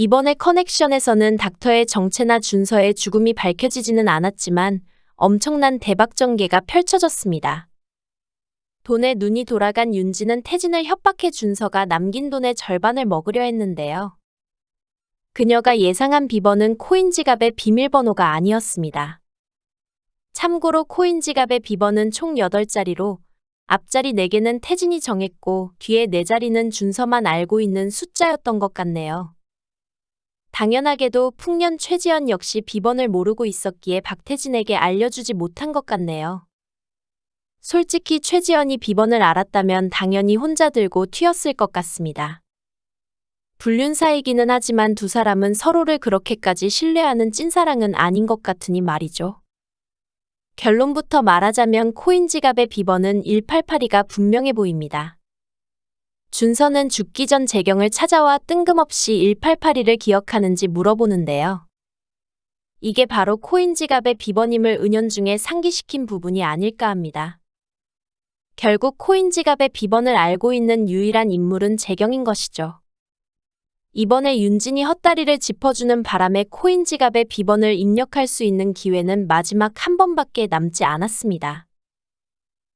이번에 커넥션에서는 닥터의 정체나 준서의 죽음이 밝혀지지는 않았지만 엄청난 대박 전개가 펼쳐졌습니다. 돈에 눈이 돌아간 윤지는 태진을 협박해 준서가 남긴 돈의 절반을 먹으려 했는데요. 그녀가 예상한 비번은 코인 지갑의 비밀번호가 아니었습니다. 참고로 코인 지갑의 비번은 총 8자리로 앞자리 4개는 태진이 정했고 뒤에 4자리는 준서만 알고 있는 숫자였던 것 같네요. 당연하게도 풍년 최지연 역시 비번을 모르고 있었기에 박태진에게 알려주지 못한 것 같네요. 솔직히 최지연이 비번을 알았다면 당연히 혼자 들고 튀었을 것 같습니다. 불륜 사이기는 하지만 두 사람은 서로를 그렇게까지 신뢰하는 찐사랑은 아닌 것 같으니 말이죠. 결론부터 말하자면 코인 지갑의 비번은 1882가 분명해 보입니다. 준서는 죽기 전 재경을 찾아와 뜬금없이 1882를 기억하는지 물어보는데요. 이게 바로 코인 지갑의 비번임을 은연중에 상기시킨 부분이 아닐까 합니다. 결국 코인 지갑의 비번을 알고 있는 유일한 인물은 재경인 것이죠. 이번에 윤진이 헛다리를 짚어주는 바람에 코인 지갑의 비번을 입력할 수 있는 기회는 마지막 한 번밖에 남지 않았습니다.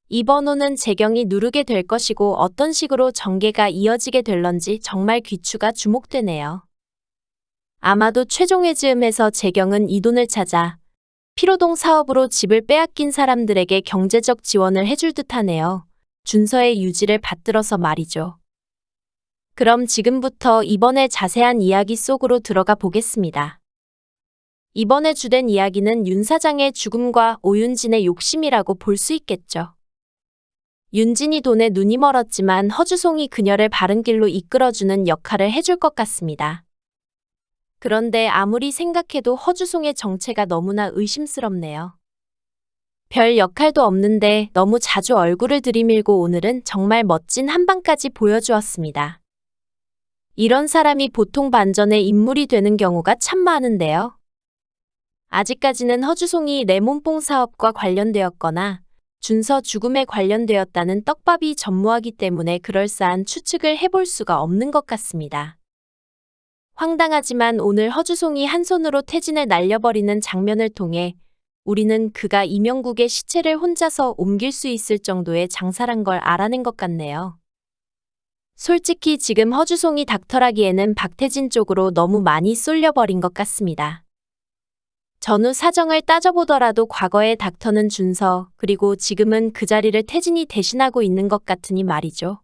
이 번호는 재경이 누르게 될 것이고 어떤 식으로 전개가 이어지게 될런지 정말 귀추가 주목되네요. 아마도 최종회 즈음에서 재경은 이 돈을 찾아 피로동 사업으로 집을 빼앗긴 사람들에게 경제적 지원을 해줄 듯하네요. 준서의 유지를 받들어서 말이죠. 그럼 지금부터 이번에 자세한 이야기 속으로 들어가 보겠습니다. 이번에 주된 이야기는 윤 사장의 죽음과 오윤진의 욕심이라고 볼 수 있겠죠. 윤진이 돈에 눈이 멀었지만 허주송이 그녀를 바른 길로 이끌어주는 역할을 해줄 것 같습니다. 그런데 아무리 생각해도 허주송의 정체가 너무나 의심스럽네요. 별 역할도 없는데 너무 자주 얼굴을 들이밀고 오늘은 정말 멋진 한방까지 보여주었습니다. 이런 사람이 보통 반전의 인물이 되는 경우가 참 많은데요. 아직까지는 허주송이 레몬뽕 사업과 관련되었거나 준서 죽음에 관련되었다는 떡밥이 전무하기 때문에 그럴싸한 추측을 해볼 수가 없는 것 같습니다. 황당하지만 오늘 허주송이 한 손으로 태진을 날려버리는 장면을 통해 우리는 그가 이명국의 시체를 혼자서 옮길 수 있을 정도의 장사란 걸 알아낸 것 같네요. 솔직히 지금 허주송이 닥터라기에는 박태진 쪽으로 너무 많이 쏠려버린 것 같습니다. 전후 사정을 따져보더라도 과거의 닥터는 준서, 그리고 지금은 그 자리를 태진이 대신하고 있는 것 같으니 말이죠.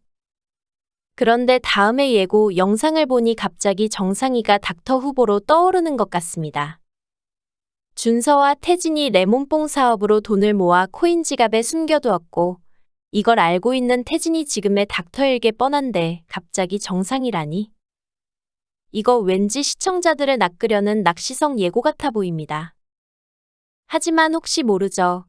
그런데 다음의 예고 영상을 보니 갑자기 정상이가 닥터 후보로 떠오르는 것 같습니다. 준서와 태진이 레몬뽕 사업으로 돈을 모아 코인 지갑에 숨겨두었고 이걸 알고 있는 태진이 지금의 닥터일 게 뻔한데 갑자기 정상이라니. 이거 왠지 시청자들을 낚으려는 낚시성 예고 같아 보입니다. 하지만 혹시 모르죠.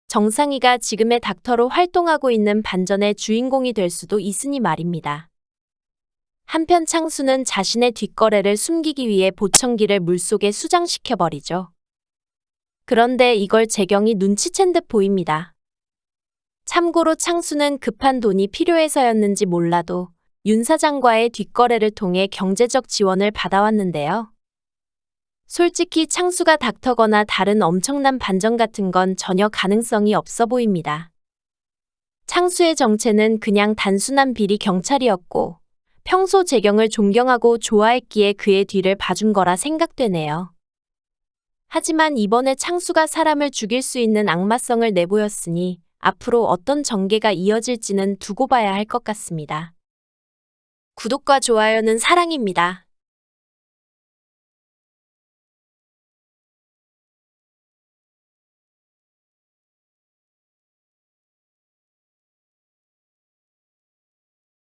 정상이가 지금의 닥터로 활동하고 있는 반전의 주인공이 될 수도 있으니 말입니다. 한편 창수는 자신의 뒷거래를 숨기기 위해 보청기를 물속에 수장시켜버리죠. 그런데 이걸 재경이 눈치챈 듯 보입니다. 참고로 창수는 급한 돈이 필요해서였는지 몰라도 윤 사장과의 뒷거래를 통해 경제적 지원을 받아왔는데요. 솔직히 창수가 닥터거나 다른 엄청난 반전 같은 건 전혀 가능성이 없어 보입니다. 창수의 정체는 그냥 단순한 비리 경찰이었고 평소 재경을 존경하고 좋아했기에 그의 뒤를 봐준 거라 생각되네요. 하지만 이번에 창수가 사람을 죽일 수 있는 악마성을 내보였으니 앞으로 어떤 전개가 이어질지는 두고 봐야 할 것 같습니다. 구독과 좋아요는 사랑입니다.